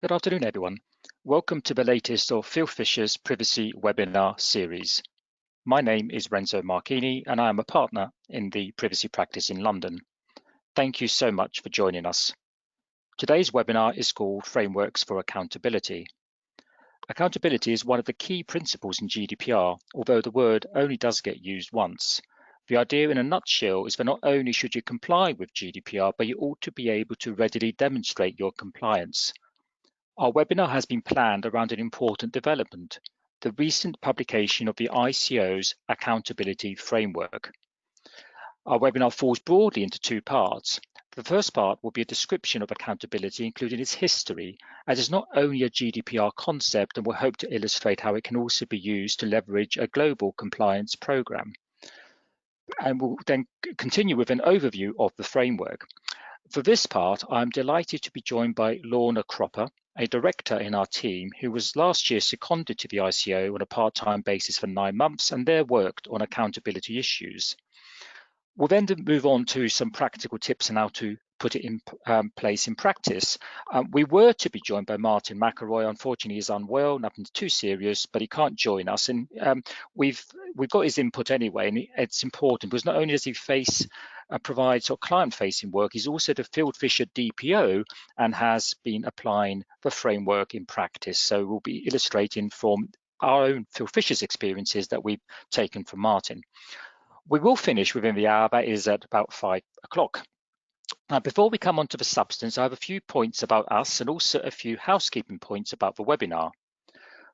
Good afternoon, everyone. Welcome to the latest of Phil Fisher's Privacy webinar series. My name is Renzo Marchini, and I am a partner in the privacy practice in London. Thank you so much for joining us. Today's webinar is called Frameworks for Accountability. Accountability is one of the key principles in GDPR, although the word only does get used once. The idea in a nutshell is that not only should you comply with GDPR, but you ought to be able to readily demonstrate your compliance. Our webinar has been planned around an important development, the recent publication of the ICO's Accountability Framework. Our webinar falls broadly into two parts. The first part will be a description of accountability, including its history, as it's not only a GDPR concept, and we'll hope to illustrate how it can also be used to leverage a global compliance program. And we'll then continue with an overview of the framework. For this part, I'm delighted to be joined by Lorna Cropper, a director in our team who was last year seconded to the ICO on a part-time basis for 9 months and there worked on accountability issues. We'll then move on to some practical tips on how to put it in place in practice. We were to be joined by Martin McElroy. Unfortunately, he's unwell, nothing too serious, but he can't join us. And we've got his input anyway, and it's important because not only does he provide sort of client-facing work, he's also the Phil Fisher DPO and has been applying the framework in practice. So we'll be illustrating from our own Phil Fisher's experiences that we've taken from Martin. We will finish within the hour, that is at about 5 o'clock. Now, before we come on to the substance, I have a few points about us and also a few housekeeping points about the webinar.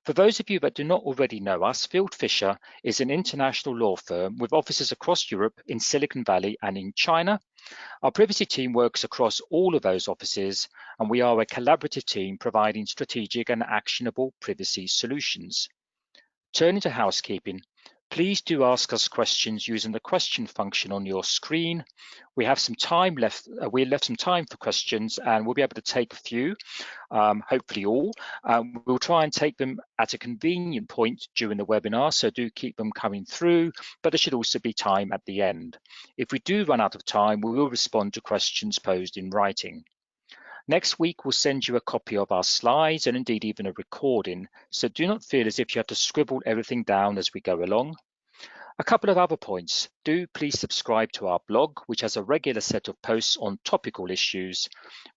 For those of you that do not already know us, Phil Fisher is an international law firm with offices across Europe, in Silicon Valley and in China. Our privacy team works across all of those offices, and we are a collaborative team providing strategic and actionable privacy solutions. Turning to housekeeping, please do ask us questions using the question function on your screen. We have some time left. We left some time for questions, and we'll be able to take a few, hopefully all. We'll try and take them at a convenient point during the webinar, so do keep them coming through, but there should also be time at the end. If we do run out of time, we will respond to questions posed in writing. Next week, we'll send you a copy of our slides and indeed even a recording, so do not feel as if you have to scribble everything down as we go along. A couple of other points. Do please subscribe to our blog, which has a regular set of posts on topical issues.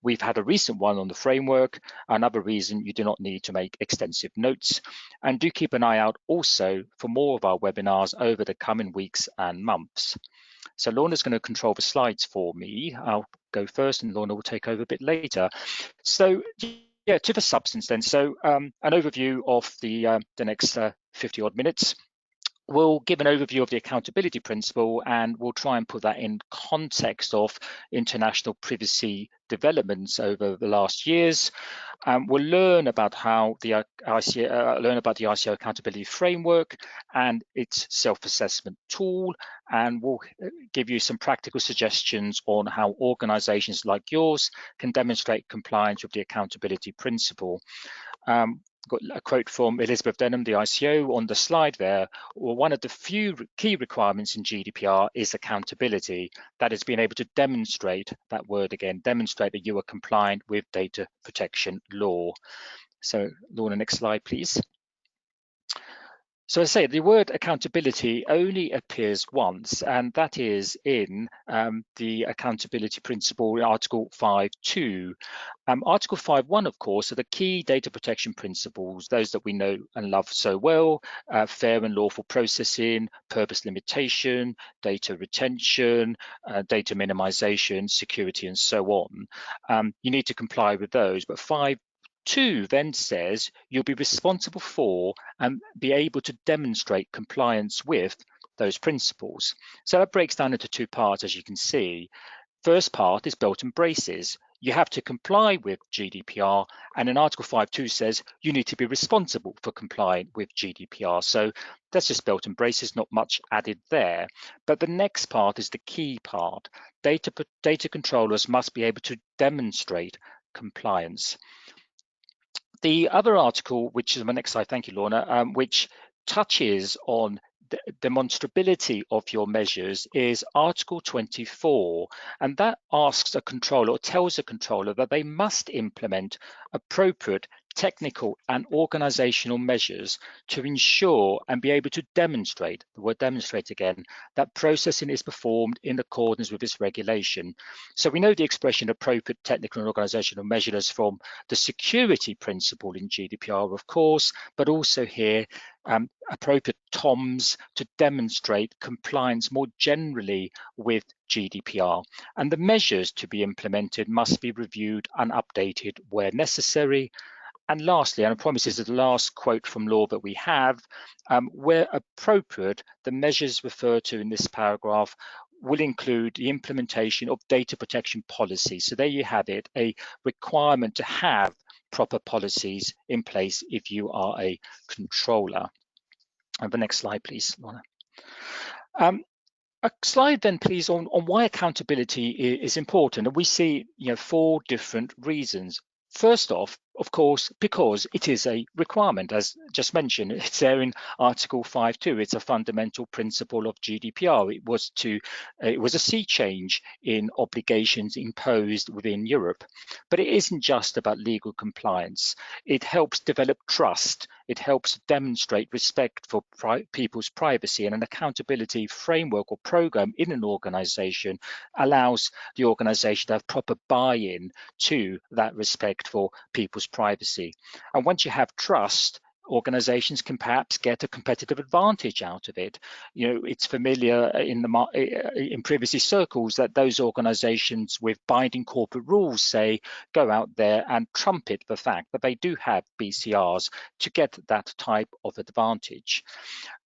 We've had a recent one on the framework, another reason you do not need to make extensive notes. And do keep an eye out also for more of our webinars over the coming weeks and months. So Lorna's going to control the slides for me. I'll go first and Lorna will take over a bit later. So yeah, to the substance then. So an overview of the next 50 odd minutes. We'll give an overview of the accountability principle and we'll try and put that in context of international privacy developments over the last years. We'll learn about how the ICO accountability framework and its self-assessment tool, and we'll give you some practical suggestions on how organizations like yours can demonstrate compliance with the accountability principle. Got a quote from Elizabeth Denham, the ICO, on the slide there. Well, one of the few key requirements in GDPR is accountability. That is being able to demonstrate, that word again, demonstrate that you are compliant with data protection law. So Lorna, next slide, please. So I say the word accountability only appears once, and that is in the accountability principle in Article 5.2. Article 5.1, of course, are the key data protection principles, those that we know and love so well: fair and lawful processing, purpose limitation, data retention, data minimization, security, and so on. You need to comply with those, but 5.2 then says you'll be responsible for and be able to demonstrate compliance with those principles. So that breaks down into two parts, as you can see. First part is belt and braces. You have to comply with GDPR, and in Article 5.2 says you need to be responsible for complying with GDPR. So that's just belt and braces, not much added there. But the next part is the key part. Data controllers must be able to demonstrate compliance. The other article, which is my next slide, thank you, Lorna, which touches on demonstrability of your measures is Article 24, and that asks a controller or tells a controller that they must implement appropriate technical and organizational measures to ensure and be able to demonstrate, the word demonstrate again, that processing is performed in accordance with this regulation. So we know the expression appropriate technical and organizational measures from the security principle in GDPR, of course, but also here appropriate TOMs to demonstrate compliance more generally with GDPR. And the measures to be implemented must be reviewed and updated where necessary. And lastly, and I promise this is the last quote from law that we have, where appropriate, the measures referred to in this paragraph will include the implementation of data protection policies. So there you have it, a requirement to have proper policies in place if you are a controller. And the next slide, please, Lorna. A slide then, please, on why accountability is important. And we see, 4 different reasons. First off, of course, because it is a requirement, as just mentioned. It's there in Article 5.2. It's a fundamental principle of GDPR. It was a sea change in obligations imposed within Europe. But it isn't just about legal compliance. It helps develop trust. It helps demonstrate respect for people's privacy, and an accountability framework or program in an organization allows the organization to have proper buy-in to that respect for people's privacy. And once you have trust, organizations can perhaps get a competitive advantage out of it. It's familiar in privacy circles that those organizations with binding corporate rules say go out there and trumpet the fact that they do have BCRs to get that type of advantage.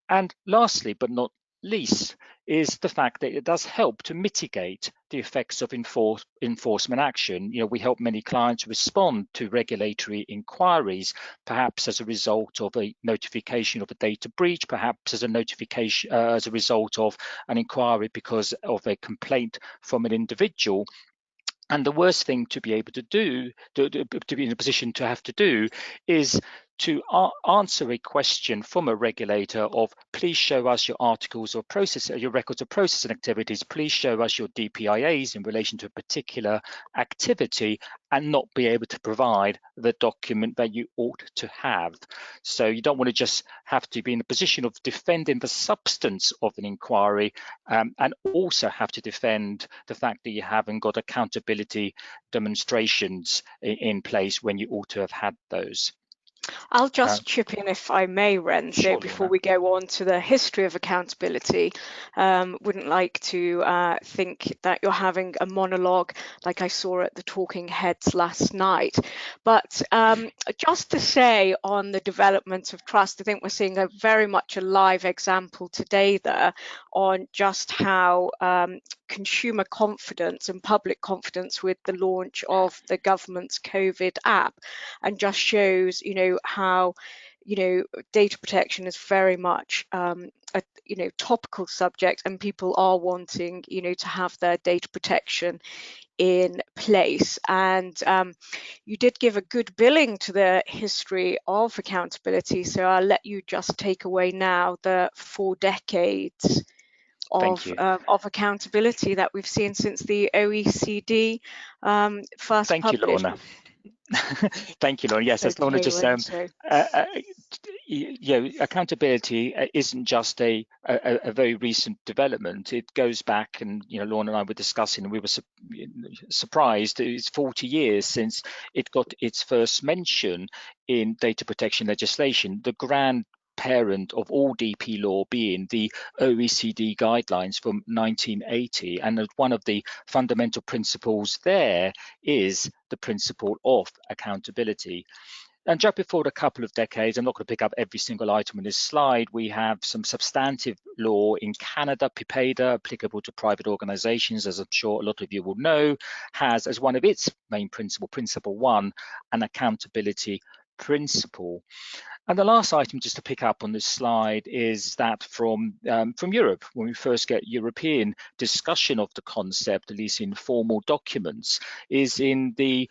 And lastly, but not least, is the fact that it does help to mitigate the effects of enforcement action. We help many clients respond to regulatory inquiries, perhaps as a result of a notification of a data breach, perhaps as a result of an inquiry because of a complaint from an individual. And the worst thing to be able to do, to be in a position to have to do, is to answer a question from a regulator of, please show us your articles or your records of processing activities, please show us your DPIAs in relation to a particular activity, and not be able to provide the document that you ought to have. So you don't want to just have to be in a position of defending the substance of an inquiry, and also have to defend the fact that you haven't got accountability demonstrations in place when you ought to have had those. I'll just chip in, if I may, Renzo, sure, before Lorna. we go on to the history of accountability. Wouldn't like to think that you're having a monologue like I saw at the Talking Heads last night. But just to say on the development of trust, I think we're seeing a very much a live example today there on just how consumer confidence and public confidence with the launch of the government's COVID app, and just shows, how data protection is very much a topical subject, and people are wanting to have their data protection in place. And you did give a good billing to the history of accountability, so I'll let you just take away now the 4 decades of accountability that we've seen since the OECD first Thank published. You, Lorna. Thank you, Lorna. Yes, as Lorna just said, accountability isn't just a very recent development. It goes back, and Lorna and I were discussing, and we were surprised. It's 40 years since it got its first mention in data protection legislation. The grandparent of all DP law being the OECD guidelines from 1980, and one of the fundamental principles there is the principle of accountability. And jumping forward a couple of decades, I'm not going to pick up every single item on this slide. We have some substantive law in Canada, PIPEDA, applicable to private organizations, as I'm sure a lot of you will know, has as one of its main principle 1, an accountability principle. And the last item just to pick up on this slide is that from Europe, when we first get European discussion of the concept, at least in formal documents, is in the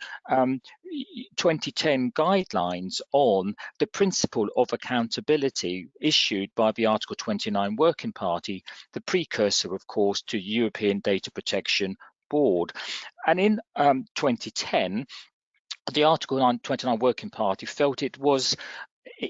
2010 guidelines on the principle of accountability issued by the Article 29 Working Party, the precursor, of course, to European Data Protection Board. And in 2010, the Article 29 Working Party felt it was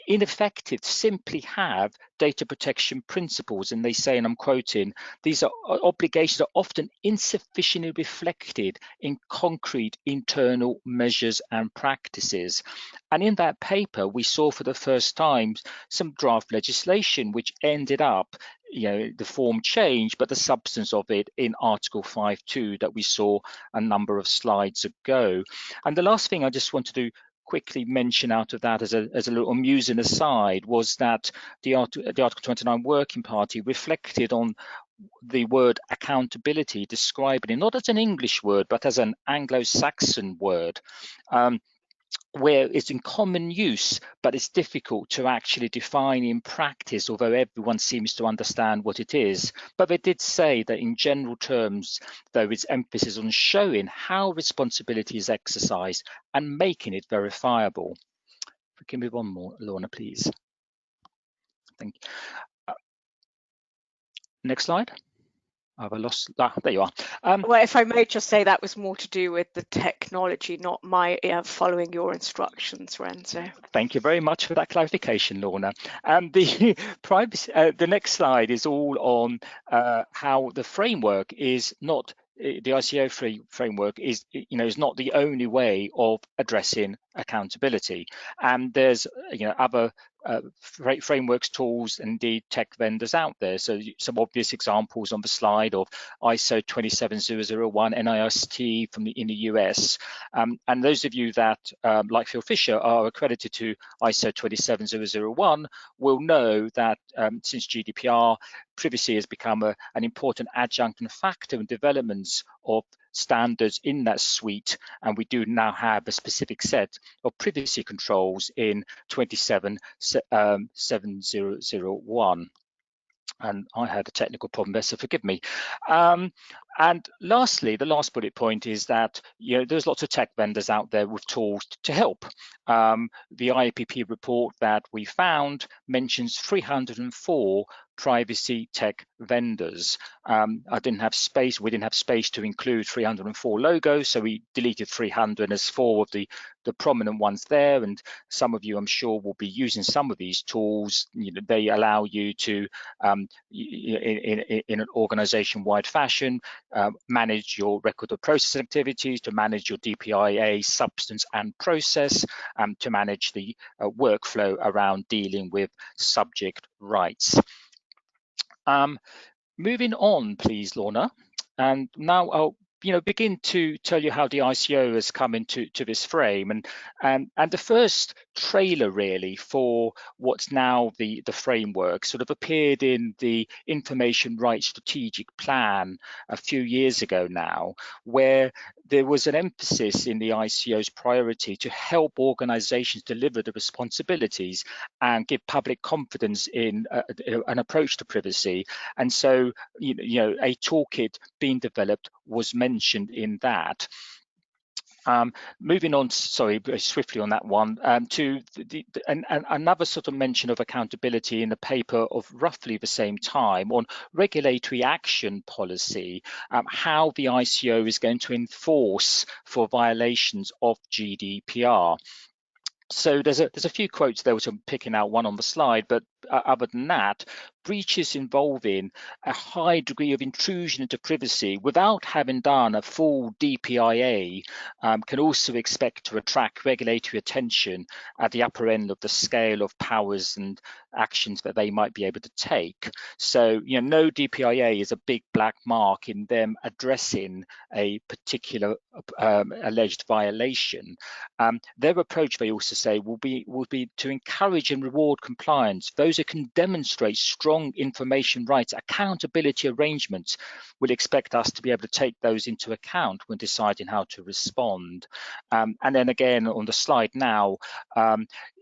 ineffective to simply have data protection principles, and they say, and I'm quoting, these are obligations are often insufficiently reflected in concrete internal measures and practices. And in that paper, we saw for the first time some draft legislation which ended up, the form changed, but the substance of it in Article 5.2 that we saw a number of slides ago. And the last thing I just want to do quickly mention out of that as a little amusing aside was that the Article 29 Working Party reflected on the word accountability, describing it not as an English word but as an Anglo-Saxon word, where it's in common use, but it's difficult to actually define in practice, although everyone seems to understand what it is. But they did say that in general terms, there is emphasis on showing how responsibility is exercised and making it verifiable. If we can move on more, Lorna, please. Thank you. Next slide. Have I lost? There you are. Well, if I may just say, that was more to do with the technology, not my following your instructions, Renzo. Thank you very much for that clarification, Lorna. The privacy. The next slide is all on how the framework is not. The ICO framework is not the only way of addressing accountability, and there's other frameworks, tools, and indeed tech vendors out there. So some obvious examples on the slide of ISO 27001 NIST in the US, and those of you that like Phil Fisher are accredited to ISO 27001 will know that since GDPR, privacy has become an important adjunct and factor in developments of standards in that suite, and we do now have a specific set of privacy controls in 27701. And I had a technical problem there, so forgive me. And lastly, the last bullet point is that there's lots of tech vendors out there with tools to help. The IAPP report that we found mentions 304 privacy tech vendors. We didn't have space to include 304 logos, so we deleted 300, and there's 4 of the prominent ones there. And some of you, I'm sure, will be using some of these tools. They allow you to, in an organization-wide fashion, manage your record of process activities, to manage your DPIA substance and process, to manage the workflow around dealing with subject rights. Moving on, please, Lorna. And now I'll begin to tell you how the ICO has come into this frame, and the first trailer really for what's now the framework sort of appeared in the Information Rights Strategic Plan a few years ago now, where there was an emphasis in the ICO's priority to help organizations deliver the responsibilities and give public confidence in an approach to privacy. And so, a toolkit being developed was mentioned in that. Moving on, sorry, swiftly on that one, to another sort of mention of accountability in a paper of roughly the same time on regulatory action policy, how the ICO is going to enforce for violations of GDPR. So there's a few quotes there, which I'm picking out one on the slide, but other than that, breaches involving a high degree of intrusion into privacy without having done a full DPIA can also expect to attract regulatory attention at the upper end of the scale of powers and actions that they might be able to take. So, no DPIA is a big black mark in them addressing a particular alleged violation. Their approach, they also say, will be to encourage and reward compliance. Those who can demonstrate strong information rights, accountability arrangements will expect us to be able to take those into account when deciding how to respond. And then again on the slide now,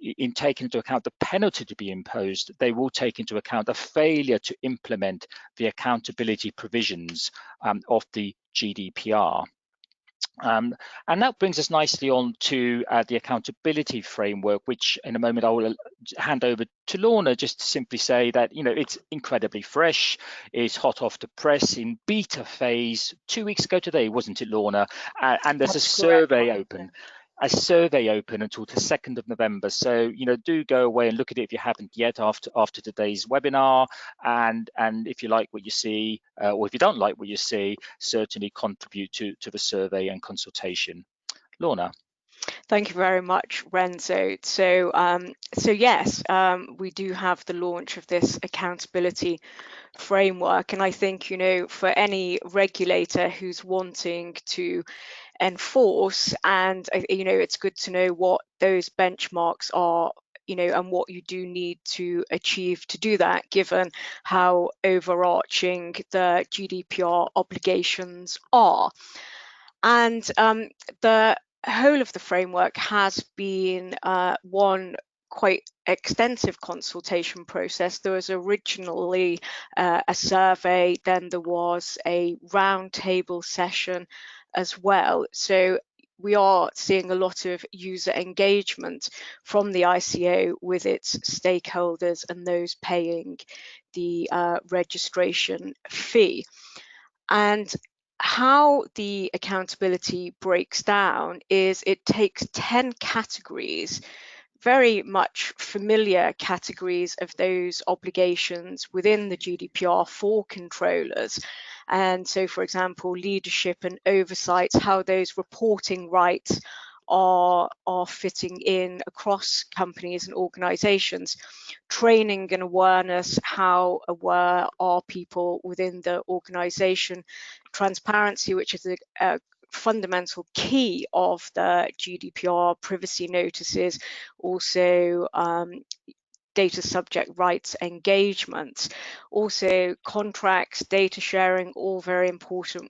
in taking into account the penalty to be imposed, they will take into account a failure to implement the accountability provisions of the GDPR. And that brings us nicely on to the accountability framework, which in a moment I will hand over to Lorna, just to simply say that, it's incredibly fresh. It's hot off the press in beta phase 2 weeks ago today, wasn't it, Lorna? And there's That's correct. a survey open until the 2nd of November. So, do go away and look at it if you haven't yet after today's webinar. And if you like what you see, or if you don't like what you see, certainly contribute to the survey and consultation. Lorna. Thank you very much, Renzo. So yes, we do have the launch of this accountability framework, and I think, for any regulator who's wanting to enforce, and it's good to know what those benchmarks are, and what you do need to achieve to do that, given how overarching the GDPR obligations are. And the whole of the framework has been one quite extensive consultation process. There was originally a survey, then there was a roundtable session as well. So we are seeing a lot of user engagement from the ICO with its stakeholders and those paying the registration fee. And how the accountability breaks down is it takes 10 categories, very much familiar categories of those obligations within the GDPR for controllers. And so, for example, leadership and oversight, how those reporting rights are fitting in across companies and organizations. Training and awareness, how aware are people within the organization. Transparency, which is a fundamental key of the GDPR privacy notices. Also, data subject rights engagement, also contracts, data sharing, all very important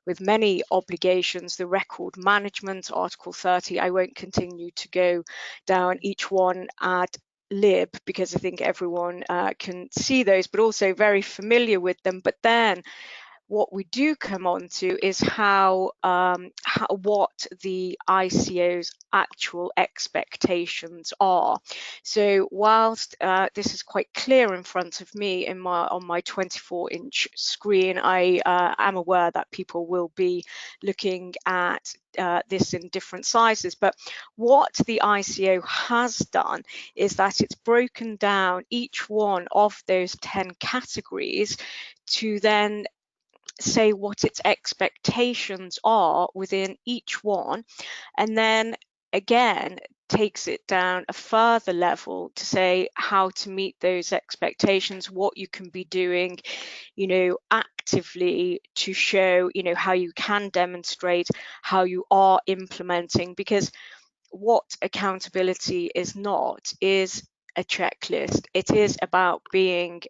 with many obligations. The record management, Article 30. I won't continue to go down each one ad lib because I think everyone can see those, but also very familiar with them. But then what we do come on to is what the ICO's actual expectations are. So whilst this is quite clear in front of me on my 24-inch screen, I am aware that people will be looking at this in different sizes. But what the ICO has done is that it's broken down each one of those 10 categories to then say what its expectations are within each one, and then again takes it down a further level to say how to meet those expectations, what you can be doing, actively to show, how you can demonstrate how you are implementing. Because what accountability is not is a checklist. It is about being,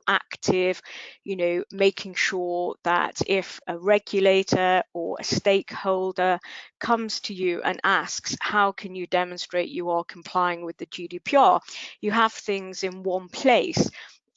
active, making sure that if a regulator or a stakeholder comes to you and asks, how can you demonstrate you are complying with the GDPR? You have things in one place.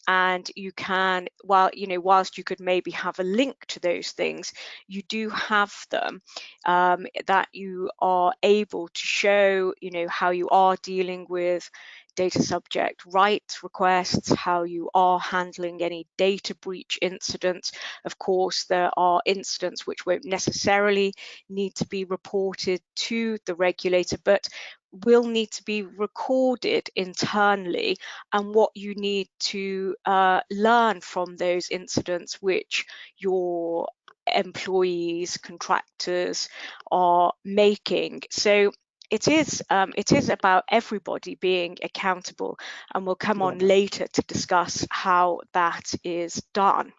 And you can, whilst you could maybe have a link to those things, you do have them, that you are able to show, how you are dealing with data subject rights requests, how you are handling any data breach incidents. Of course, there are incidents which won't necessarily need to be reported to the regulator, but will need to be recorded internally, and what you need to learn from those incidents which your employees, contractors are making. So it is about everybody being accountable, and we'll come on later to discuss how that is done.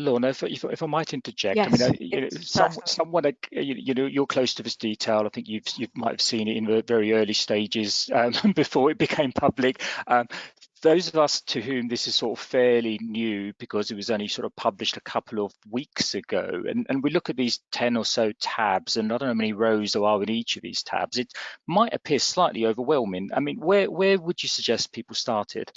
Lorna, if I might interject, Yes, someone you're close to this detail. I think you might have seen it in the very early stages before it became public. Those of us to whom this is sort of fairly new, because it was only sort of published a couple of weeks ago, and we look at these 10 or so tabs, and I don't know how many rows there are in each of these tabs, it might appear slightly overwhelming. I mean, where would you suggest people started?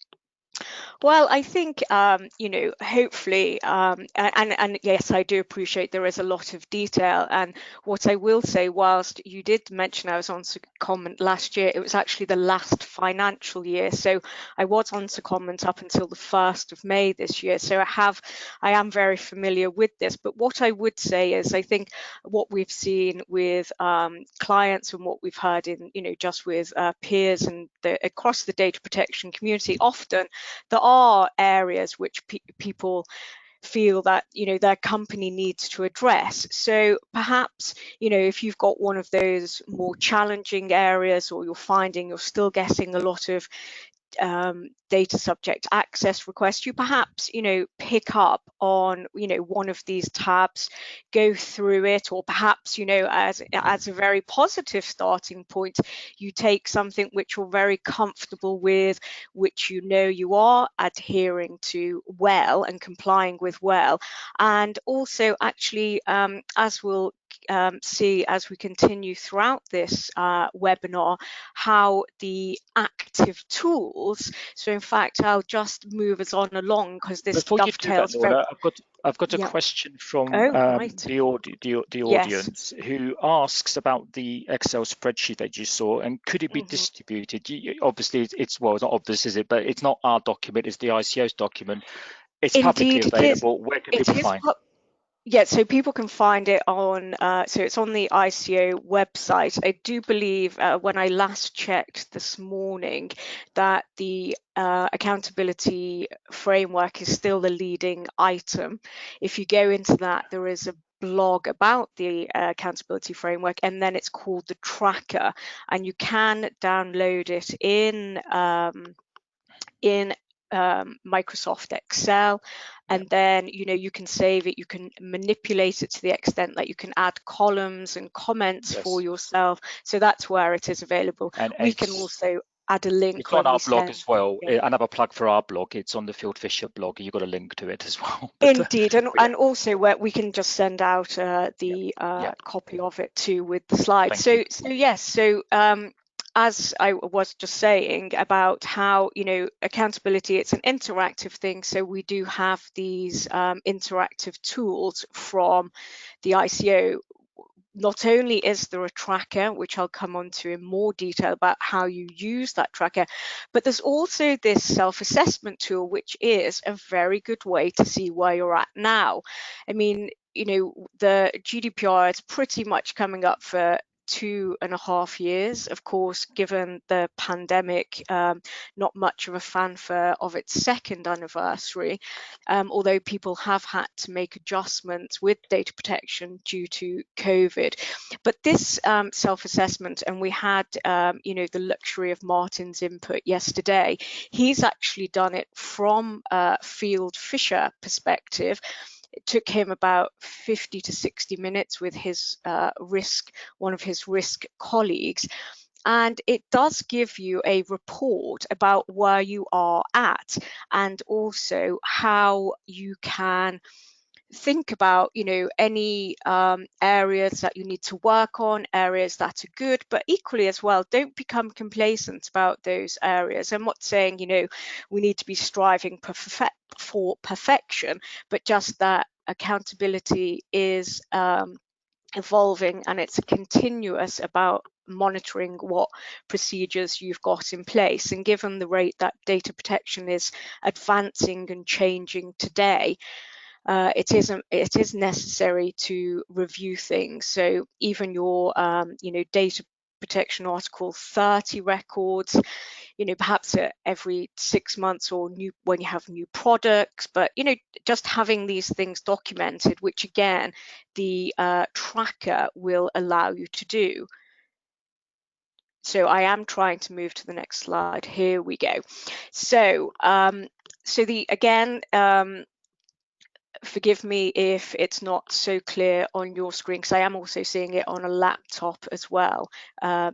Well, I think hopefully, and yes, I do appreciate there is a lot of detail. And what I will say, whilst you did mention I was on Secondment last year, it was actually the last financial year. So I was on Secondment up until the 1st of May this year. So I am very familiar with this. But what I would say is, I think what we've seen with clients and what we've heard in, just with peers and across the data protection community, often there are areas which people feel that their company needs to address. So perhaps if you've got one of those more challenging areas, or you're finding you're still getting a lot of data subject access requests, you perhaps pick up on one of these tabs, go through it, or perhaps as a very positive starting point, you take something which you're very comfortable with, which you are adhering to well and complying with well. And also actually, as we'll see as we continue throughout this webinar, how the active tools, so in fact I'll just move us on along because this Before you do that, dovetails very. Lorna, I've got a Yeah. question from Oh, right. the Yes. audience, who asks about the Excel spreadsheet that you saw, and could it be Mhm. distributed? Obviously, well, it's not obvious, is it? But it's not our document; it's the ICO's document. It's publicly Indeed, it is. available. Where can It people is. find? Yeah, so people can find it on, so it's on the ICO website. I do believe when I last checked this morning that the accountability framework is still the leading item. If you go into that, there is a blog about the accountability framework, and then it's called the tracker, and you can download it in Microsoft Excel, Yeah, and then you can save it, you can manipulate it to the extent that you can add columns and comments for yes, yourself. So that's where it is available. and We can also add a link it's on when we our blog send. as well. Yeah. Another plug for our blog. It's on the Field Fisher blog. You've got a link to it as well. Indeed, and, But yeah, and also where we can just send out yeah, the yeah. copy of it too with the slides. Thank you. So yes, so as I was just saying about how accountability, it's an interactive thing. So we do have these interactive tools from the ICO. Not only is there a tracker, which I'll come on to in more detail about how you use that tracker, but there's also this self-assessment tool, which is a very good way to see where you're at now. I mean, the GDPR is pretty much coming up for 2.5 years. Of course, given the pandemic, not much of a fanfare of its second anniversary, although people have had to make adjustments with data protection due to COVID. But this self-assessment, and we had, the luxury of Martin's input yesterday, he's actually done it from a Field Fisher perspective. It took him about 50 to 60 minutes with his one of his risk colleagues. And it does give you a report about where you are at, and also how you can think about any areas that you need to work on, areas that are good, but equally as well, don't become complacent about those areas. I'm not saying we need to be striving for perfection, but just that accountability is evolving, and it's continuous about monitoring what procedures you've got in place. And given the rate that data protection is advancing and changing today, it is necessary to review things. So even your data protection article 30 records, perhaps every 6 months, or when you have new products, but just having these things documented, which again the tracker will allow you to do. So I am trying to move to the next slide. Here we go. So so the again Forgive me if it's not so clear on your screen, because I am also seeing it on a laptop as well.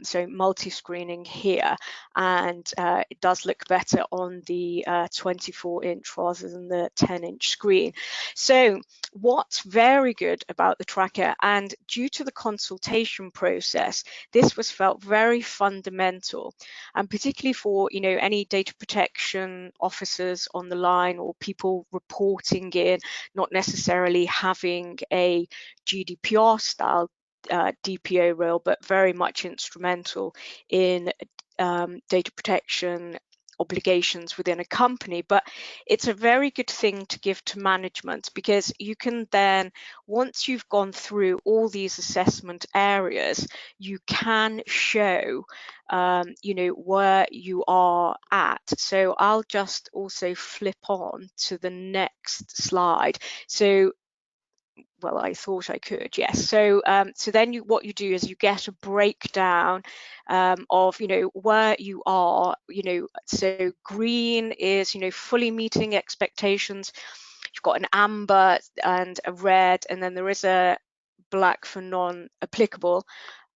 So multi-screening here, and it does look better on the 24-inch rather than the 10-inch screen. So what's very good about the tracker, and due to the consultation process, this was felt very fundamental, and particularly for any data protection officers on the line or people reporting in, not necessarily having a GDPR style DPO role, but very much instrumental in data protection obligations within a company. But it's a very good thing to give to management, because you can then, once you've gone through all these assessment areas, you can show where you are at. So I'll just also flip on to the next slide. So well, I thought I could, yes. So so then what you do is you get a breakdown of where you are. So green is fully meeting expectations. You've got an amber and a red, and then there is a black for non-applicable.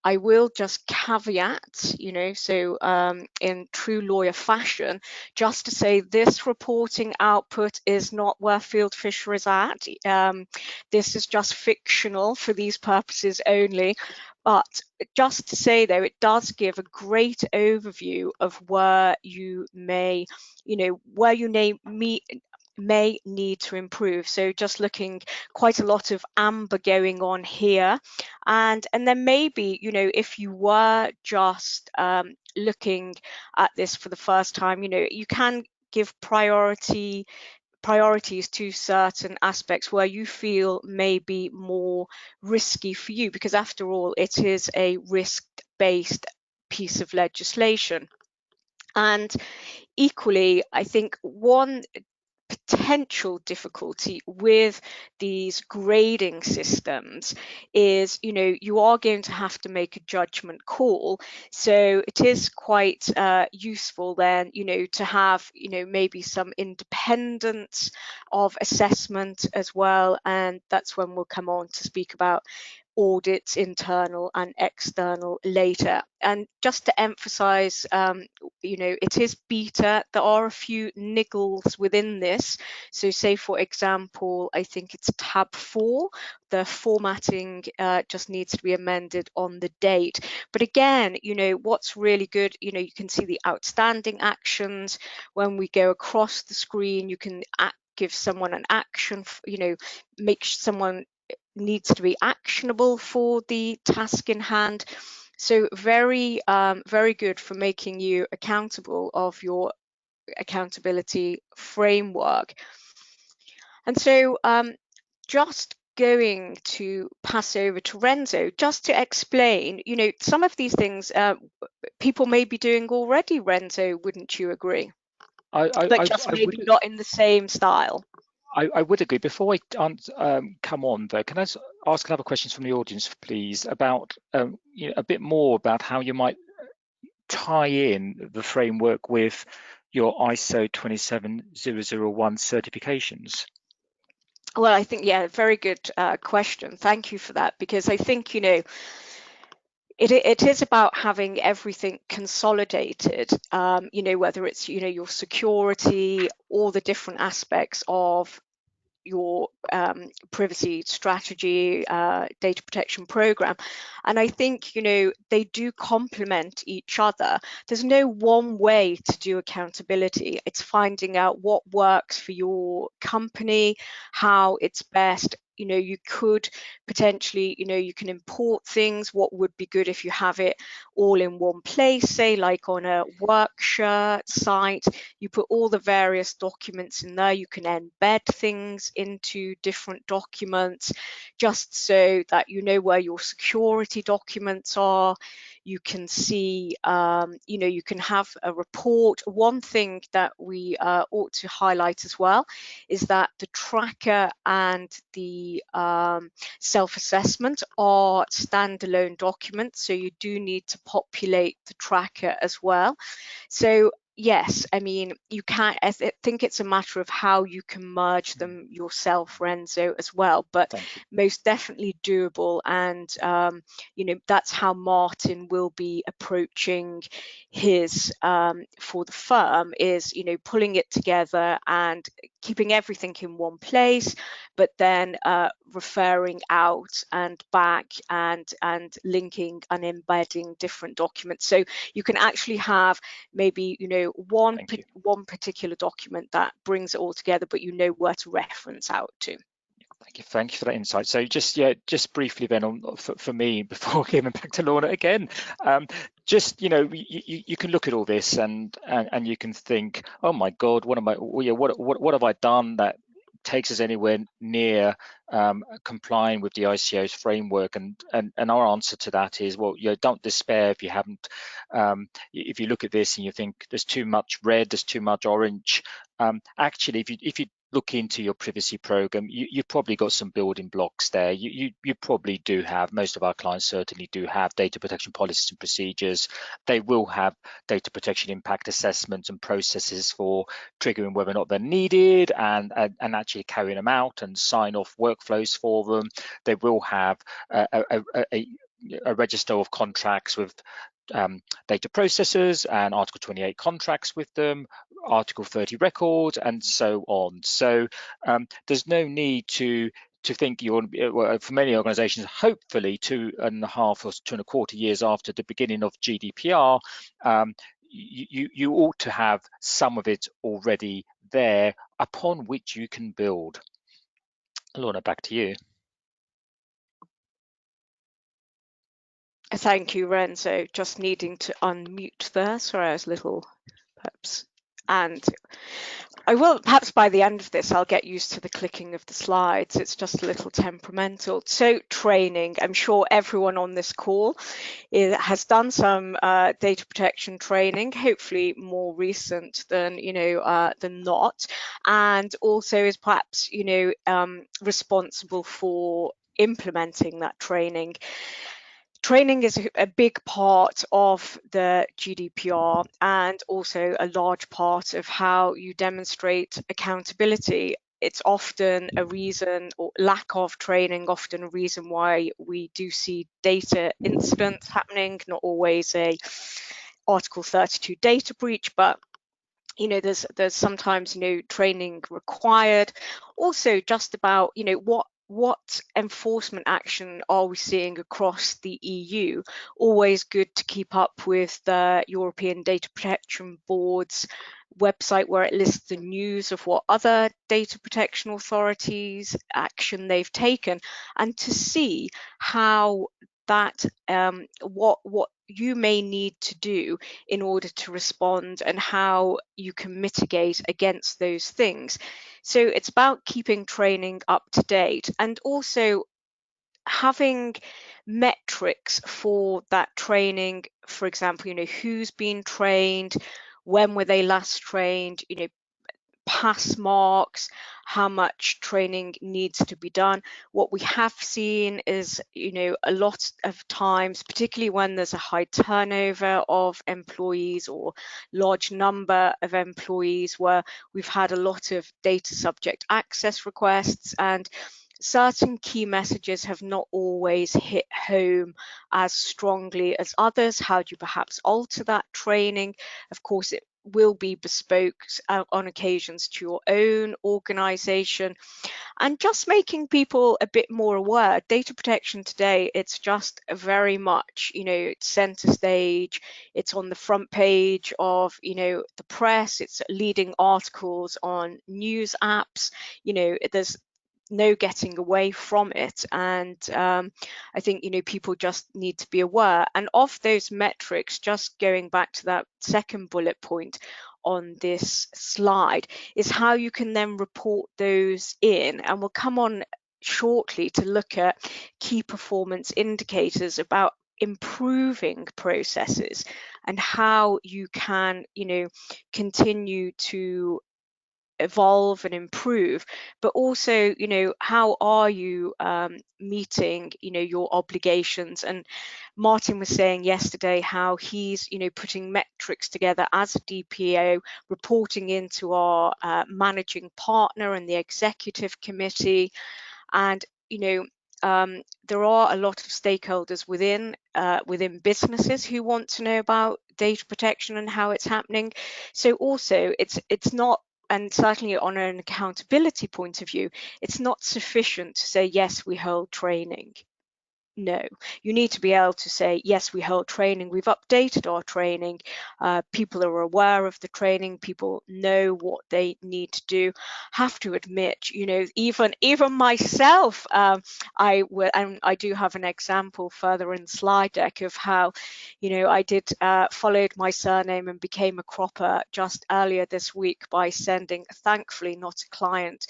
I will just caveat, so in true lawyer fashion, just to say this reporting output is not where Fieldfisher is at. This is just fictional for these purposes only. But just to say, though, it does give a great overview of where you may, where you may need to improve. So just looking, quite a lot of amber going on here, and then maybe if you were just looking at this for the first time, you can give priorities to certain aspects where you feel may be more risky for you, because after all it is a risk-based piece of legislation. And equally, I think one potential difficulty with these grading systems is you are going to have to make a judgment call. So it is quite useful then to have maybe some independence of assessment as well, and that's when we'll come on to speak about audits, internal and external, later. And just to emphasize, it is beta. There are a few niggles within this. So say, for example, I think it's tab 4, the formatting just needs to be amended on the date. But again, what's really good, you can see the outstanding actions. When we go across the screen, you can give someone an action, make someone needs to be actionable for the task in hand. So very, very good for making you accountable of your accountability framework. And so just going to pass over to Renzo just to explain, some of these things people may be doing already, Renzo, wouldn't you agree? But just maybe not in the same style. I would agree. Before I come on, though, can I ask another questions from the audience, please, about a bit more about how you might tie in the framework with your ISO 27001 certifications? Well, I think, yeah, very good question. Thank you for that, because I think, it is about having everything consolidated, whether it's, your security, all the different aspects of your privacy strategy, data protection program. And I think, they do complement each other. There's no one way to do accountability. It's finding out what works for your company, how it's best. You could potentially, you can import things. What would be good if you have it all in one place, say like on a workshirt site, you put all the various documents in there. You can embed things into different documents just so that you know where your security documents are. You can see, you can have a report. One thing that we ought to highlight as well is that the tracker and the self-assessment are standalone documents, so you do need to populate the tracker as well. So yes, I mean, you can, I think it's a matter of how you can merge them yourself, Renzo, as well, but Thank you. most definitely doable. And, that's how Martin will be approaching his, for the firm, is, pulling it together and keeping everything in one place, but then referring out and back and linking and embedding different documents. So you can actually have maybe one Thank you. one particular document that brings it all together, but you know where to reference out to. Thank you for that insight. So just briefly then on for me before giving back to Lorna again, just you can look at all this and you can think, oh my God, what have I done that takes us anywhere near complying with the ICO's framework? And our answer to that is, well, don't despair if you haven't. If you look at this and you think there's too much red, there's too much orange. Actually, if you look into your privacy program, you've probably got some building blocks there. You probably do have, most of our clients certainly do have data protection policies and procedures. They will have data protection impact assessments and processes for triggering whether or not they're needed and actually carrying them out and sign off workflows for them. They will have a register of contracts with data processors and Article 28 contracts with them, Article 30 records, and so on. So there's no need to think for many organizations, hopefully 2.5 or 2.25 years after the beginning of GDPR, you ought to have some of it already there upon which you can build. Lorna, back to you. Thank you, Renzo. Just needing to unmute there. Sorry, I was a little perhaps. And I will, perhaps by the end of this, I'll get used to the clicking of the slides. It's just a little temperamental. So training, I'm sure everyone on this call has done some data protection training, hopefully more recent than, than not, and also is perhaps, responsible for implementing that training. Training is a big part of the GDPR and also a large part of how you demonstrate accountability. It's often a reason, or lack of training, often a reason why we do see data incidents happening, not always a Article 32 data breach, but there's sometimes training required. Also just about what enforcement action are we seeing across the EU? Always good to keep up with the European Data Protection Board's website, where it lists the news of what other data protection authorities action they've taken, and to see how that what you may need to do in order to respond and how you can mitigate against those things. So it's about keeping training up to date and also having metrics for that training. For example, who's been trained, when were they last trained, pass marks, how much training needs to be done. What we have seen is, a lot of times, particularly when there's a high turnover of employees or large number of employees, where we've had a lot of data subject access requests and certain key messages have not always hit home as strongly as others. How do you perhaps alter that training? Of course, it will be bespoke on occasions to your own organization, and just making people a bit more aware. Data protection today, it's just very much, center stage. It's on the front page of, the press. It's leading articles on news apps. There's no getting away from it. And I think, people just need to be aware. And of those metrics, just going back to that second bullet point on this slide, is how you can then report those in. And we'll come on shortly to look at key performance indicators about improving processes and how you can, continue to evolve and improve, but also, how are you meeting, your obligations? And Martin was saying yesterday how he's, putting metrics together as a DPO, reporting into our managing partner and the executive committee. And, there are a lot of stakeholders within businesses who want to know about data protection and how it's happening. So also it's not, and certainly on an accountability point of view, it's not sufficient to say, yes, we hold training. No, you need to be able to say, yes, we hold training, we've updated our training, people are aware of the training, people know what they need to do. Have to admit, even myself, I do have an example further in the slide deck of how, I did followed my surname and became a cropper just earlier this week by sending, thankfully not a client,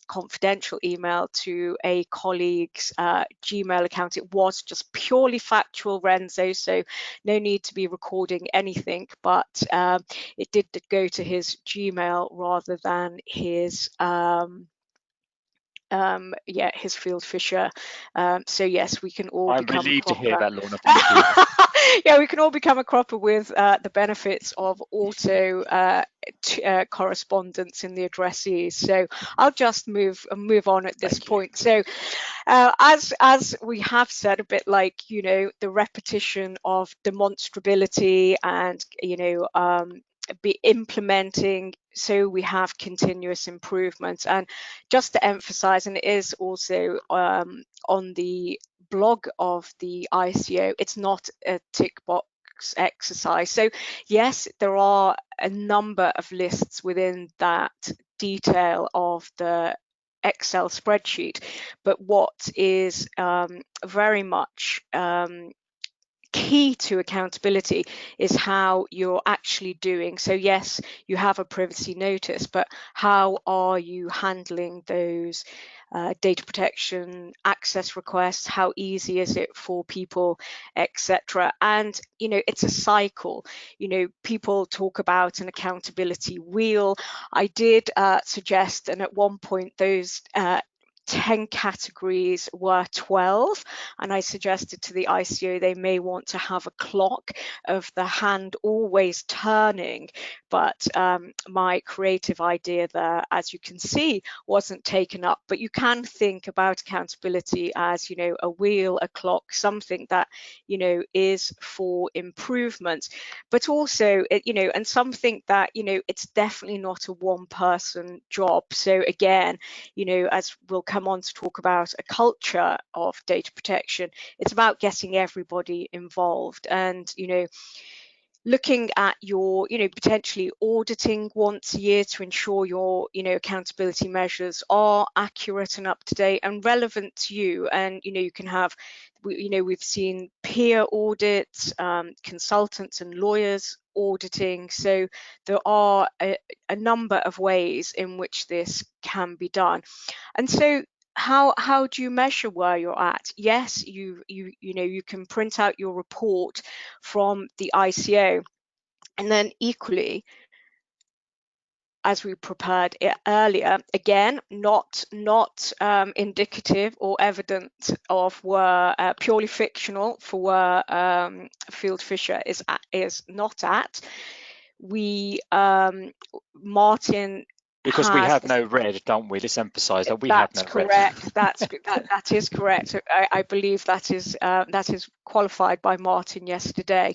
confidential email to a colleague's Gmail account. It was just purely factual, Renzo, so no need to be recording anything, but it did go to his Gmail rather than his his Field Fisher. So yes, we can all I'm become a relieved to hear cropper. that, Lorna. Thank you. Yeah, we can all become a cropper with the benefits of auto correspondence in the addressees. So I'll just move on at this Thank you. point. So as we have said, a bit like, the repetition of demonstrability and, be implementing, so we have continuous improvements. And just to emphasize, and it is also on the blog of the ICO, it's not a tick box exercise. So yes, there are a number of lists within that detail of the Excel spreadsheet, but what is very much key to accountability is how you're actually doing. So yes, you have a privacy notice, but how are you handling those data protection access requests? How easy is it for people, etc.? And it's a cycle. People talk about an accountability wheel. I did suggest, and at one point those 10 categories were 12, and I suggested to the ICO they may want to have a clock of the hand always turning, but my creative idea there, as you can see, wasn't taken up. But you can think about accountability as, a wheel, a clock, something that, is for improvement, but also, and something that, it's definitely not a one-person job. So again, as we'll come on to talk about a culture of data protection, it's about getting everybody involved and, looking at your, potentially auditing once a year to ensure your, accountability measures are accurate and up to date and relevant to you. And, you can have, we've seen peer audits, consultants and lawyers auditing. So there are a number of ways in which this can be done. And so how do you measure where you're at? Yes, you can print out your report from the ICO, and then equally, as we prepared it earlier, again, not indicative or evident of where purely fictional for where Field Fisher is not at. We Martin Because we has. have no red, don't we? Let's emphasize that we have That's no red. correct. That is correct. I believe that is qualified by Martin yesterday.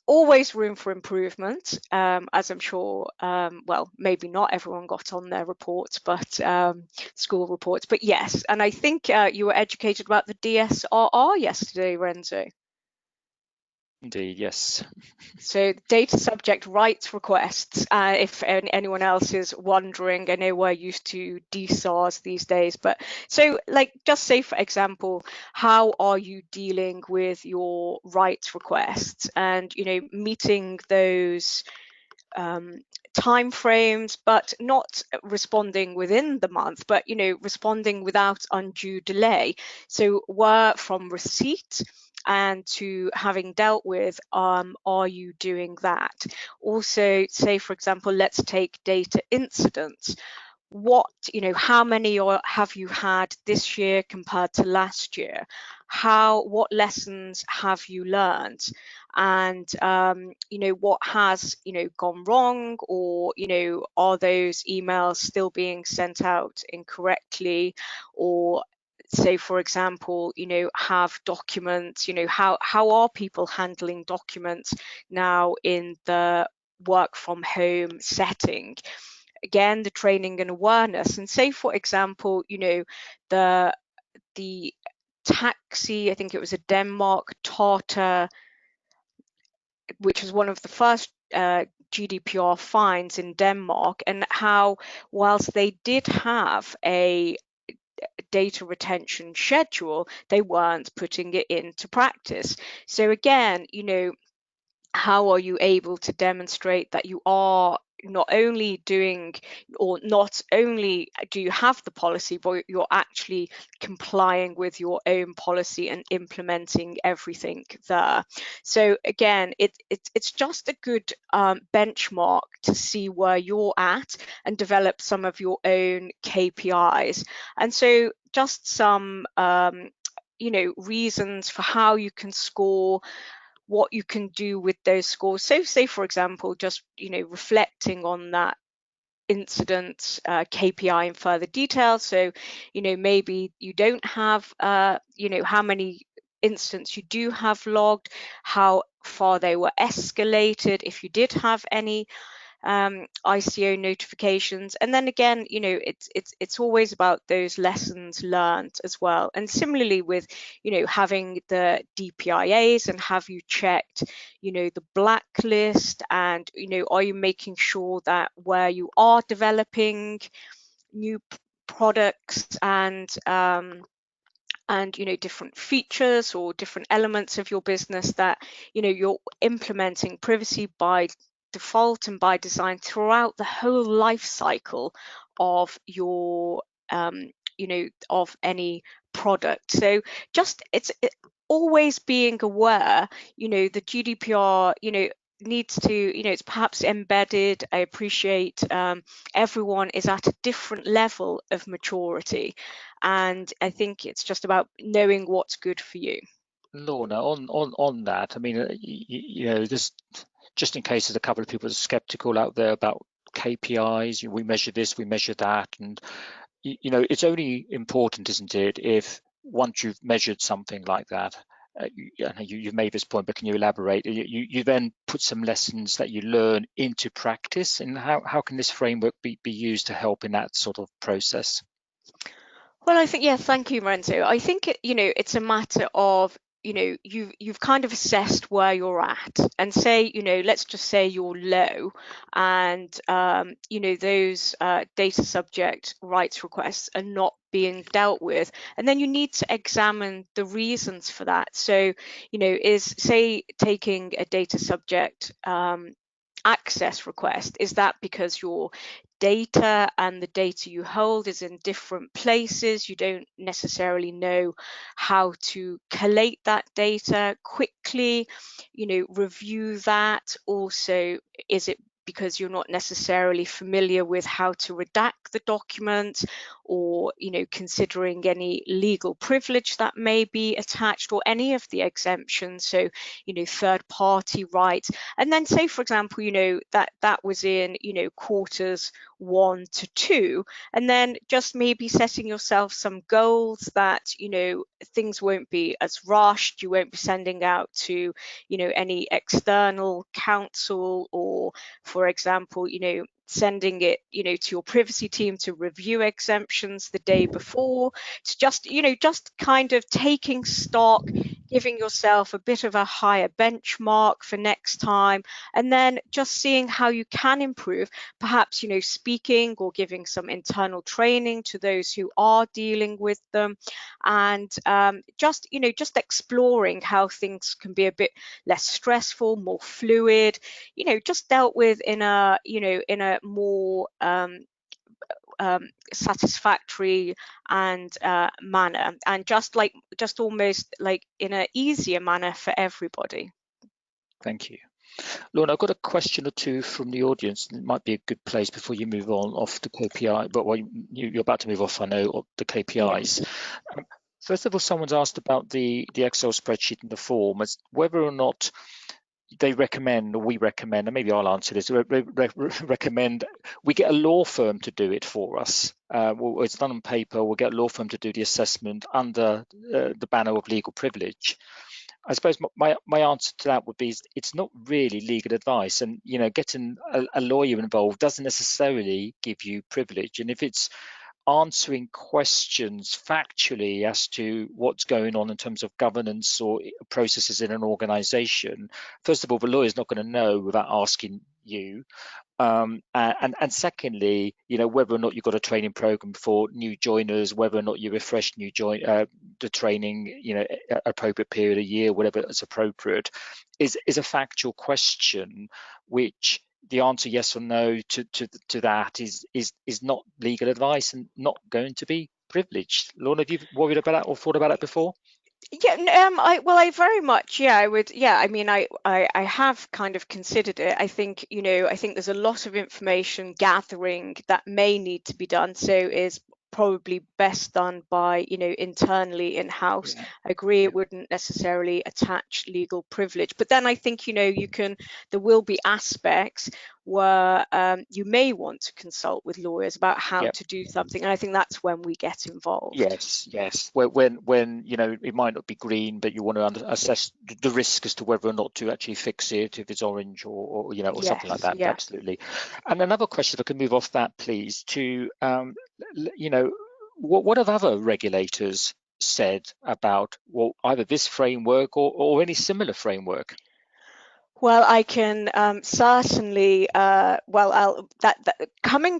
Always room for improvement, as I'm sure. Well, maybe not everyone got on their reports, but school reports. But yes, and I think you were educated about the DSRR yesterday, Renzo. Indeed, yes. So data subject rights requests, if anyone else is wondering, I know we're used to DSARs these days, but so like just say, for example, how are you dealing with your rights requests and, meeting those time frames, but not responding within the month, but responding without undue delay. So where from receipt and to having dealt with, are you doing that? Also, say for example, let's take data incidents. How many have you had this year compared to last year? What lessons have you learned? And what has gone wrong, or are those emails still being sent out incorrectly? Or say for example, have documents, how are people handling documents now in the work from home setting? Again, the training and awareness. And say for example, the taxi, I think it was a Denmark Tata, which was one of the first GDPR fines in Denmark, and how whilst they did have a data retention schedule, they weren't putting it into practice. So again, how are you able to demonstrate that you are not only doing, or not only do you have the policy, but you're actually complying with your own policy and implementing everything there? So again, it's just a good benchmark to see where you're at and develop some of your own KPIs. And so just some reasons for how you can score, what you can do with those scores. So say for example, just reflecting on that incident KPI in further detail. So maybe you don't have how many incidents you do have logged, how far they were escalated, if you did have any ICO notifications. And then again, it's always about those lessons learned as well. And similarly with having the DPIAs, and have you checked the blacklist, and are you making sure that where you are developing new products and different features or different elements of your business, that you're implementing privacy by default and by design throughout the whole life cycle of your of any product. So just always being aware, the GDPR needs to, it's perhaps embedded. I appreciate everyone is at a different level of maturity, and I think it's just about knowing what's good for you. Lorna, on that, I mean, just in case there's a couple of people that are skeptical out there about KPIs, we measure this, we measure that, and it's only important, isn't it, if once you've measured something like that, you've made this point, but can you elaborate? You then put some lessons that you learn into practice, and how can this framework be used to help in that sort of process? Well, I think, yeah, thank you, Renzo. I think it's a matter of you've kind of assessed where you're at, and say let's just say you're low, and those data subject rights requests are not being dealt with, and then you need to examine the reasons for that. So is, say, taking a data subject access request, is that because your data and the data you hold is in different places? You don't necessarily know how to collate that data quickly, review that. Also, is it because you're not necessarily familiar with how to redact the document, or considering any legal privilege that may be attached, or any of the exemptions, so third party rights? And then say for example that was in quarters 1 to 2, and then just maybe setting yourself some goals that things won't be as rushed, you won't be sending out to any external counsel, or for example sending it to your privacy team to review exemptions the day before. It's just just kind of taking stock, giving yourself a bit of a higher benchmark for next time, and then just seeing how you can improve, perhaps, speaking or giving some internal training to those who are dealing with them, and just exploring how things can be a bit less stressful, more fluid, just dealt with in a more satisfactory and manner, and just almost like in an easier manner for everybody. Thank you. Lorna, I've got a question or two from the audience. It might be a good place before you move on off the KPI, but you're about to move off, I know, of the KPIs. Yes. First of all, someone's asked about the Excel spreadsheet and the form, as whether or not they recommend, or we recommend, and maybe I'll answer this, recommend we get a law firm to do it for us. Well, it's done on paper, we'll get a law firm to do the assessment under the banner of legal privilege. I suppose my answer to that would be it's not really legal advice, and getting a lawyer involved doesn't necessarily give you privilege. And if it's answering questions factually as to what's going on in terms of governance or processes in an organization, first of all, the lawyer's not going to know without asking you. And secondly, whether or not you've got a training program for new joiners, whether or not you refresh the training, appropriate period a year, whatever is appropriate, is a factual question, which the answer yes or no to that is not legal advice and not going to be privileged. Lorna, have you worried about that or thought about that before? Yeah, I very much, yeah, I would, yeah, I mean, I have kind of considered it. I think, I think there's a lot of information gathering that may need to be done, so is probably best done by, internally in-house. Yeah. I agree Yeah. it wouldn't necessarily attach legal privilege, but then I think, there will be aspects where you may want to consult with lawyers about how Yeah. to do something, and I think that's when we get involved. Yes. When it might not be green, but you want to assess the risk as to whether or not to actually fix it, if it's orange or something like Yes, that. yeah. Absolutely. And another question, if I can move off that, please, to what have other regulators said about either this framework or any similar framework? Well, I can certainly, coming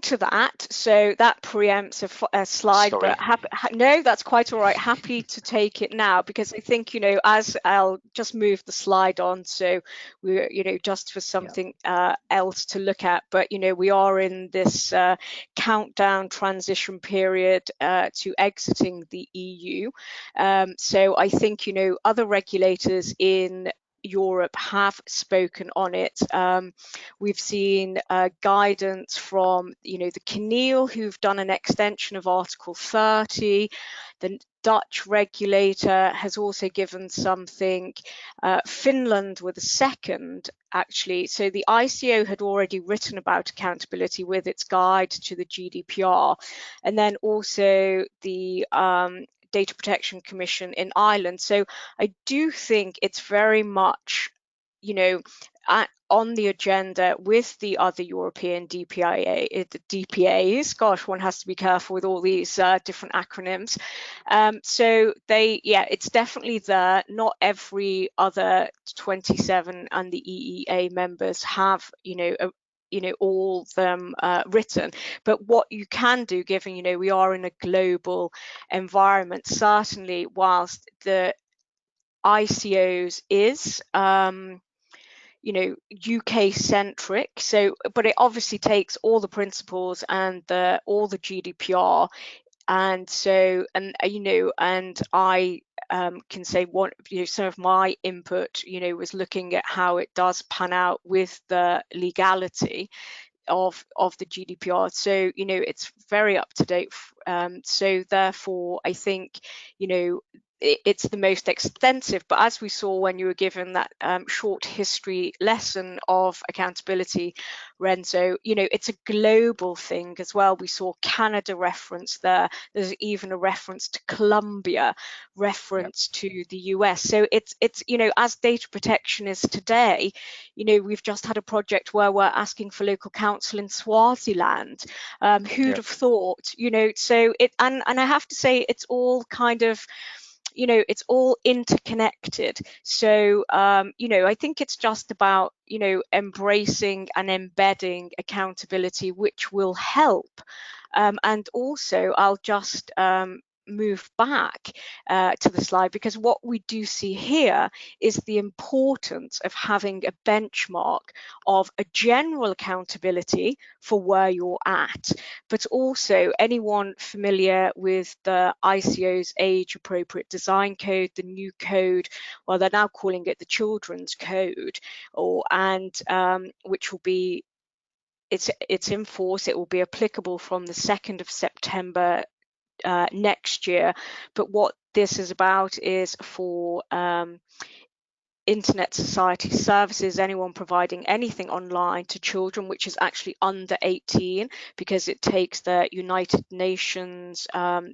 to that, so that preempts a slide, but Sorry. no, that's quite all right. Happy to take it now, because I think, as I'll just move the slide on, so we're, just for Yeah. something else to look at, but, we are in this countdown transition period to exiting the EU. So I think, other regulators in Europe have spoken on it. We've seen guidance from, the CNIL, who've done an extension of Article 30. The Dutch regulator has also given something. Finland were the second, actually. So the ICO had already written about accountability with its guide to the GDPR. And then also the Data Protection Commission in Ireland. So I do think it's very much, on the agenda with the other European DPAs. Gosh, one has to be careful with all these different acronyms. So it's definitely there. Not every other 27 and the EEA members have, all of them written. But what you can do, given, we are in a global environment, certainly whilst the ICOs is UK centric, so but it obviously takes all the principles and all the GDPR, and so and I can say some of my input was looking at how it does pan out with the legality of the GDPR. So it's very up to date. So therefore, I think it's the most extensive. But as we saw when you were given that short history lesson of accountability, Renzo, it's a global thing as well. We saw Canada reference there. There's even a reference to Colombia, reference to the US. So it's as data protection is today, we've just had a project where we're asking for local council in Swaziland. Who'd have thought? So it and I have to say it's all kind of it's all interconnected. So, I think it's just about, embracing and embedding accountability, which will help. And also, I'll just move back to the slide, because what we do see here is the importance of having a benchmark of a general accountability for where you're at, but also anyone familiar with the ICO's age appropriate design code, the new code, well, they're now calling it the children's code, which will be, it's in force. It will be applicable from the 2nd of September next year. But what this is about is for Internet Society Services, anyone providing anything online to children, which is actually under 18, because it takes the United Nations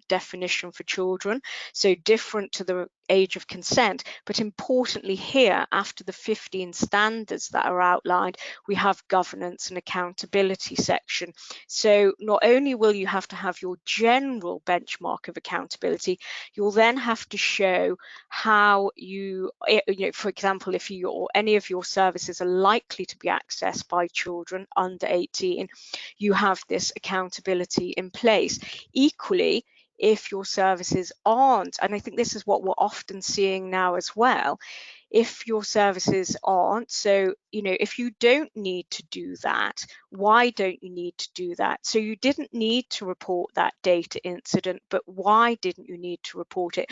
definition for children, so different to the age of consent. But importantly here, after the 15 standards that are outlined, we have governance and accountability section. So not only will you have to have your general benchmark of accountability, you'll then have to show how for example, if you or any of your services are likely to be accessed by children under 18, you have this accountability in place. Equally, if your services aren't, and I think this is what we're often seeing now as well, if your services aren't, so if you don't need to do that, why don't you need to do that? So you didn't need to report that data incident, but why didn't you need to report it?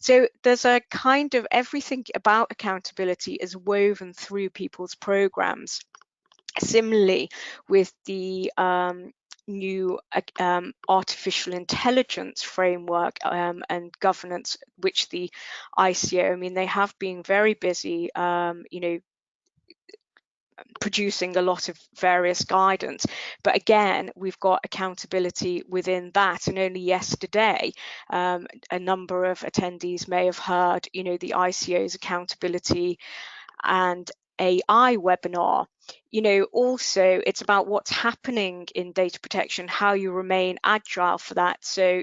So there's a kind of, everything about accountability is woven through people's programs. Similarly, with the new artificial intelligence framework and governance, which the ICO, I mean, they have been very busy, producing a lot of various guidance, but again, we've got accountability within that. And only yesterday, a number of attendees may have heard, the ICO's accountability and AI webinar. Also it's about what's happening in data protection, how you remain agile for that. So,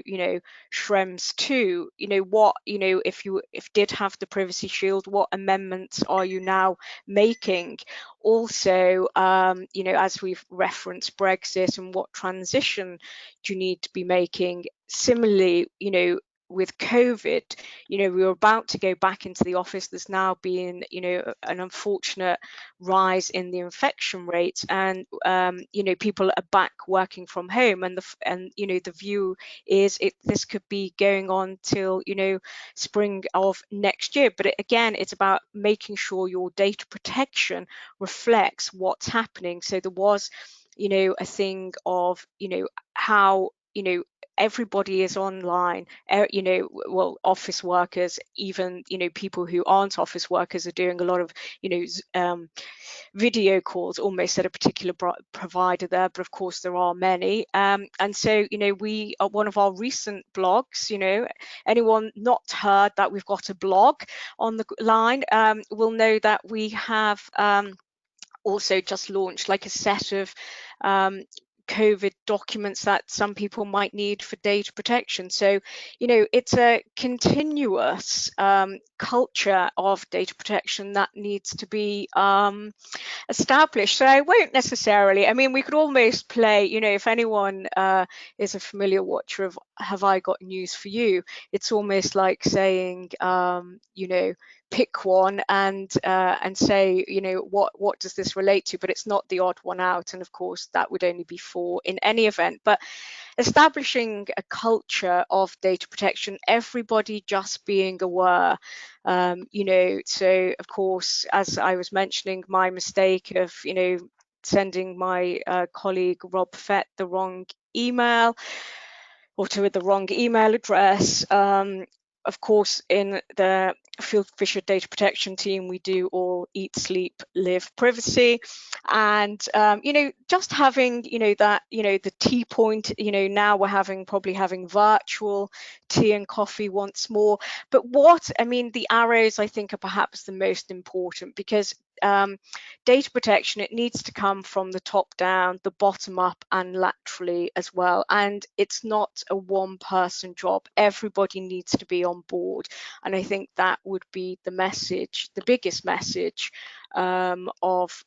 Schrems 2, if did have the privacy shield, what amendments are you now making? Also, as we've referenced Brexit, and what transition do you need to be making? Similarly, with COVID, we were about to go back into the office. There's now been, an unfortunate rise in the infection rates, and people are back working from home, and the view is this could be going on till spring of next year. But again, it's about making sure your data protection reflects what's happening. So there was a thing of how everybody is online, well, office workers, even people who aren't office workers are doing a lot of video calls almost at a particular provider there, but of course there are many, and so we are, one of our recent blogs, anyone not heard that we've got a blog on the line will know that we have also just launched like a set of COVID documents that some people might need for data protection. So, it's a continuous culture of data protection that needs to be established. So I won't necessarily, I mean, we could almost play, if anyone is a familiar watcher of Have I Got News for You, it's almost like saying, pick one and say, what does this relate to? But it's not the odd one out. And of course, that would only be 4 in any event. But establishing a culture of data protection, everybody just being aware, so of course, as I was mentioning, my mistake of, sending my colleague Rob Fett the wrong email, or to the wrong email address. Of course, in the Field Fisher data protection team, we do all eat, sleep, live privacy, and just having that the tea point. Now we're probably having virtual tea and coffee once more. But the arrows, I think, are perhaps the most important, because data protection, it needs to come from the top down, the bottom up, and laterally as well. And it's not a one-person job. Everybody needs to be on board. And I think that would be the message, the biggest message of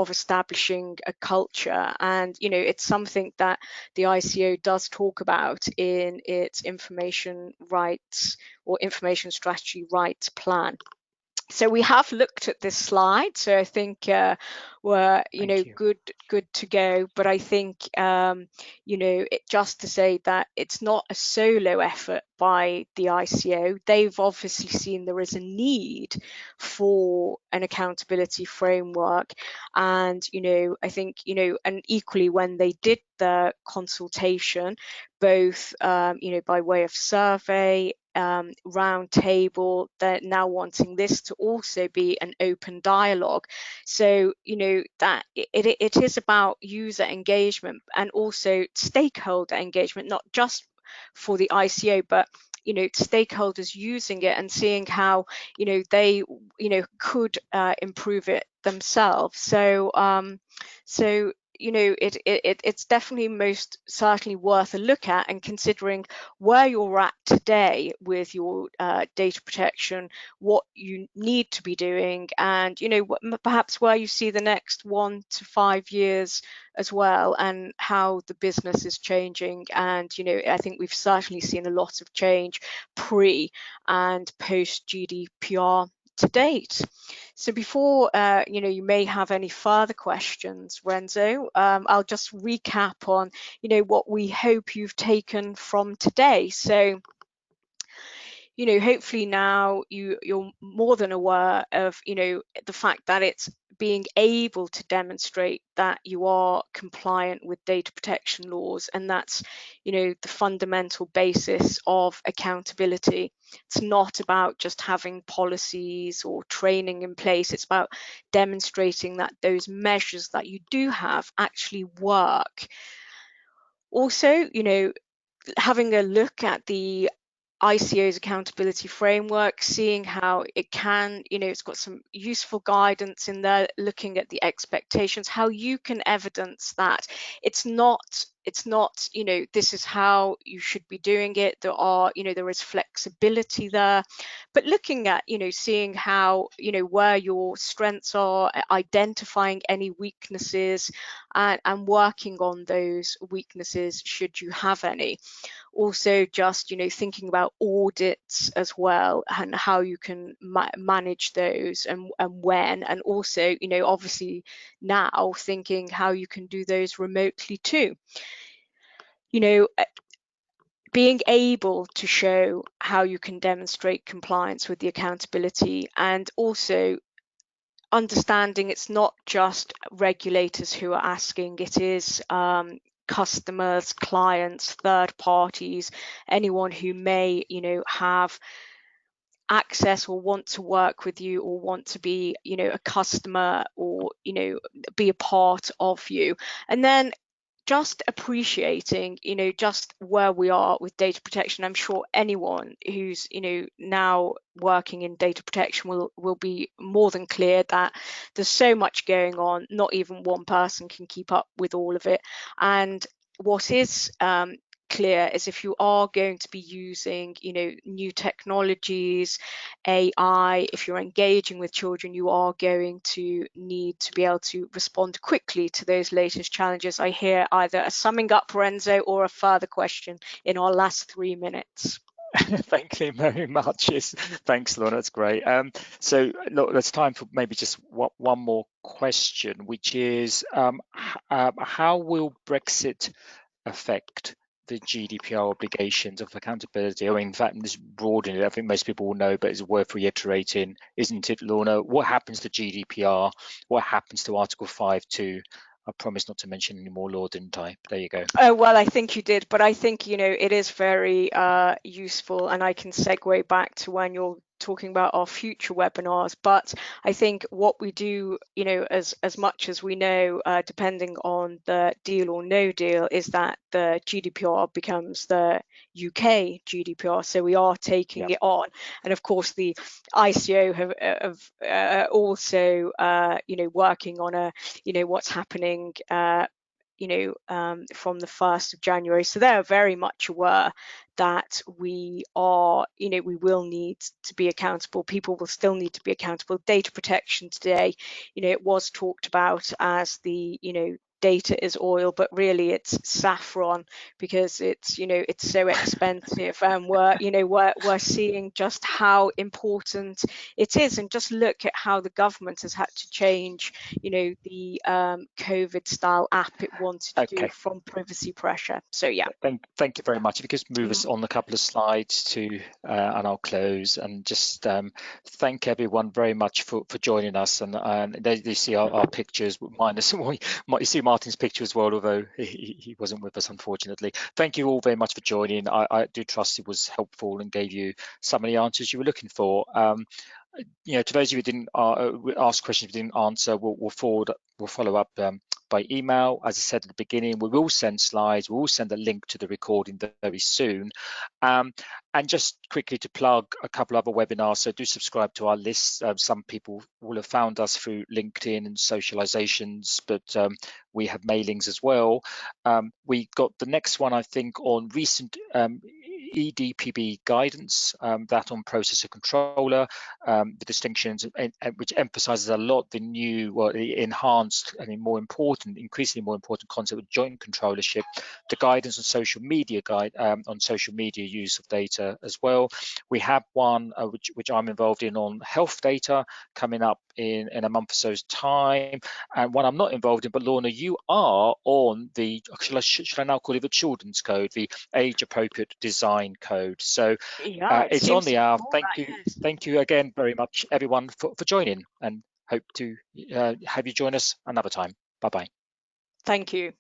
establishing a culture. And it's something that the ICO does talk about in its information rights or information strategy rights plan. So we have looked at this slide, so I think we're good to go. But I think just to say that it's not a solo effort by the ICO. They've obviously seen there is a need for an accountability framework, and I think and equally when they did the consultation, both by way of survey, round table, they're now wanting this to also be an open dialogue. So that it is about user engagement and also stakeholder engagement, not just for the ICO, but stakeholders using it and seeing how they could improve it themselves. So it's definitely most certainly worth a look at, and considering where you're at today with your data protection, what you need to be doing, and perhaps where you see the next 1 to 5 years as well, and how the business is changing. And I think we've certainly seen a lot of change pre and post GDPR to date. So before you may have any further questions, Renzo, I'll just recap on what we hope you've taken from today. So hopefully now you're more than aware of the fact that it's being able to demonstrate that you are compliant with data protection laws, and that's the fundamental basis of accountability. It's not about just having policies or training in place. It's about demonstrating that those measures that you do have actually work. Also, having a look at the ICO's accountability framework, seeing how it can, it's got some useful guidance in there, looking at the expectations, how you can evidence that it's not, this is how you should be doing it. There is flexibility there, but looking at, seeing how, where your strengths are, identifying any weaknesses, and working on those weaknesses should you have any. Also just thinking about audits as well, and how you can manage those, and when, and also obviously now thinking how you can do those remotely too. Being able to show how you can demonstrate compliance with the accountability, and also understanding it's not just regulators who are asking, it is customers, clients, third parties, anyone who may have access or want to work with you, or want to be a customer, or be a part of you. And then just appreciating just where we are with data protection. I'm sure anyone who's now working in data protection will be more than clear that there's so much going on, not even one person can keep up with all of it. And what is clear is, if you are going to be using new technologies, AI, if you're engaging with children, you are going to need to be able to respond quickly to those latest challenges. I hear either a summing up, Renzo, or a further question in our last 3 minutes. Thank you very much. Thanks, Lorna. That's great. So look, there's time for maybe just one more question, which is how will Brexit affect the GDPR obligations of accountability? I mean, in fact, this broadening it, I think most people will know, but it's worth reiterating, isn't it, Lorna? What happens to GDPR? What happens to Article 5.2? I promise not to mention any more law, didn't I? There you go. Oh, well, I think you did, but I think, it is very useful, and I can segue back to when you're talking about our future webinars, but I think what we do, as much as we know, depending on the deal or no deal, is that the GDPR becomes the UK GDPR. So we are taking it on, and of course the ICO have also, working on what's happening. From the 1st of January. So they're very much aware that we are, we will need to be accountable. People will still need to be accountable. Data protection today, it was talked about as the, data is oil, but really it's saffron, because it's, it's so expensive, and we're seeing just how important it is. And just look at how the government has had to change, the COVID style app it wanted to do from privacy pressure. So yeah. Thank you very much. If you could move us on a couple of slides to, and I'll close, and just thank everyone very much for joining us. And there you see our pictures, minus you see Martin's picture as well, although he wasn't with us, unfortunately. Thank you all very much for joining. I do trust it was helpful and gave you some of the answers you were looking for. To those of you who didn't ask questions we didn't answer, we'll follow up by email. As I said at the beginning, we will send slides, we will send a link to the recording very soon. And just quickly to plug a couple other webinars, so do subscribe to our list. Some people will have found us through LinkedIn and socializations, but we have mailings as well. We got the next one, I think, on recent EDPB guidance, that on processor controller, the distinctions, which emphasizes a lot the new, the enhanced, more important, increasingly more important concept of joint controllership, the guidance on social media on social media use of data as well. We have one which I'm involved in on health data coming up in a month or so's time, and one I'm not involved in, but Lorna, you are on the, should I now call it the children's code, the age appropriate design code. So yeah, it's on the hour. Yes. Thank you again very much, everyone, for joining, and hope to have you join us another time. Bye bye. Thank you.